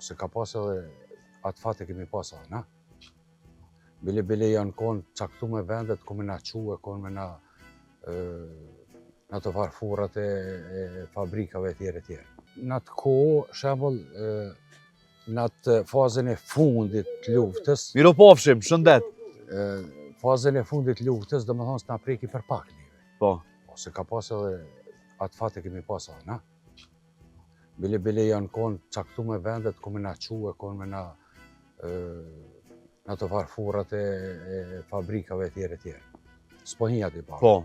Se ka pas edhe atë fat e kemi pas na. Bile janë konë caktuar vendet ku me na quë, konë me na në të farfurat e fabrikave tjere. Në atë kohë, shembull, në atë fazën e fundit të luftës. Miropafshim, shëndet. Fazën e fundit të luftës, domethënë s'na preki për pak neve. Po. Se ka pas edhe atë fat e kemi pas na. Bile janë konë caktuar vendet ku me na quë, konë me na në të farfurat e fabrikave tjere. S'po hi aty pa. Po.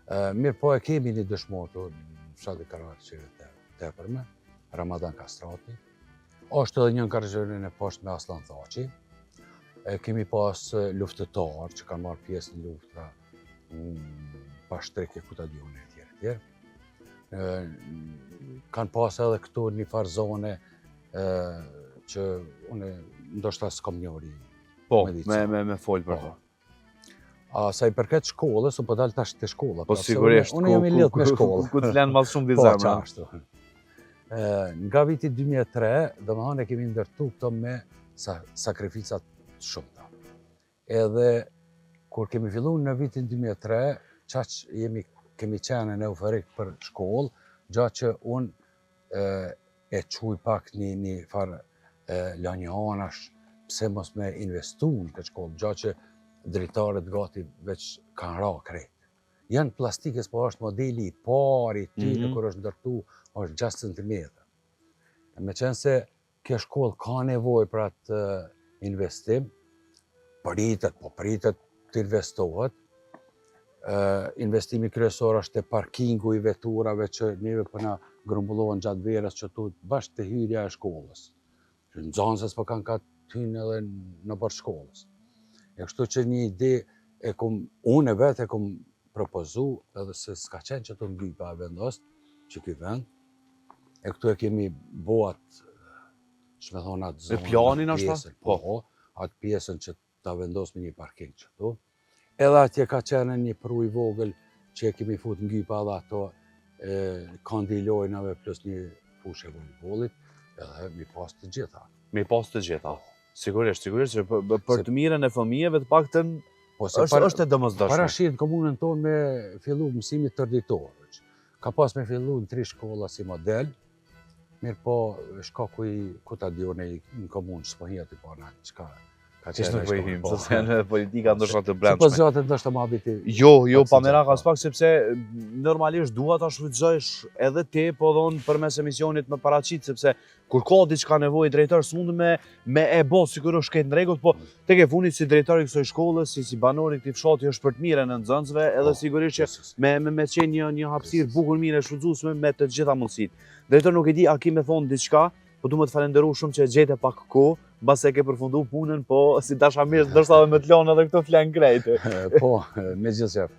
Mirë po e kemi një dëshmotu në fshatin Karavançire tepërme, Ramadan Kastrati. Është edhe një në Karagjerin e poshtë me Aslan Thaçi. Kemi pas luftëtarë që kanë marrë pjesë në luftra, pashtreke Kutadione tjere. Kanë pas edhe këtu një farë zone që unë ndoshta s'kam njëri. Po, me folë për to. Sa i përket shkollës, unë po dalë tash të shkolla. Po sigurisht, unë jam i lidhur me shkollën. Ku të lenë malë shumë t'i zemra. Po, qashtu. Nga viti 2003, domethënë e kemi ndërtu këto me sakrificat shumëta. Edhe kur kemi fillu në vitin 2003, qaq kemi qenë në euforik për shkollë, gjatë që unë e quj pak një farë lanje anash, pse mos me investu në këtë shkollë, gjatë që drejtarët gati veç kanë ra krejt. Janë plastikës, po është modeli i pari tyre kur është ndërtu, është 6 cm. Me qenë se kjo shkollë ka nevojë për atë investim, pritet të investohet. Investimi kryesor është te parkingu i veturave që neve po na grumbullohen gjatë verës që tu bashkë te hyrja e shkollës. Nxënësës po kanë ka hynë edhe në bërë shkollës. E kështu që një ide unë vetë e kom propozu edhe se s'ka qenë që të mbypa e vendost që ky vend. E këtu e kemi boat, që me thonë atë zonë. E planin ashtë? Po, atë pjesën që ta vendos me një parking që tu. Edhe atje ka qenë një pru i vogël që e kemi fut mbypa edhe ato kandilojnave plus një fushë e voleybollit, edhe mi pas të gjitha. Mi pas të gjitha. Sigurisht, që për të mirën e fëmijëve të paktën është e domosdoshme. Parashit komunën tonë me fillu mësimit tërditor. Ka pas me fillu në 3 shkolla si model, mirë po shkaku i Kutadione në komunë, s'po hi aty po na çka ka qenë nuk pëjhim, se në politika ndoshta të brendshme. Se po zgjatet ndoshta më habiti. Jo, pa merak as pak, sepse normalisht dua ta shfrytëzosh edhe ti, po dhon përmes emisionit me paraqit, sepse kur ka diçka nevojë drejtor s'mund me e bë sigurisht shkejt në rregull, po tek e fundit si drejtori i kësaj shkollës, si banori i këtij fshati është për të mirën e nxënësve, edhe sigurisht që me qenë një hapësirë bukur mirë e shfrytzueshme me të gjitha mundësitë. Drejtor nuk e di a ki me thonë diçka, po du me të falenderu shumë që e gjete pak kohë, bas e ke përfundu punën, po si dashamirë ndoshta edhe me të lonë edhe këto flenë krejtë. Po, me gjithë qef.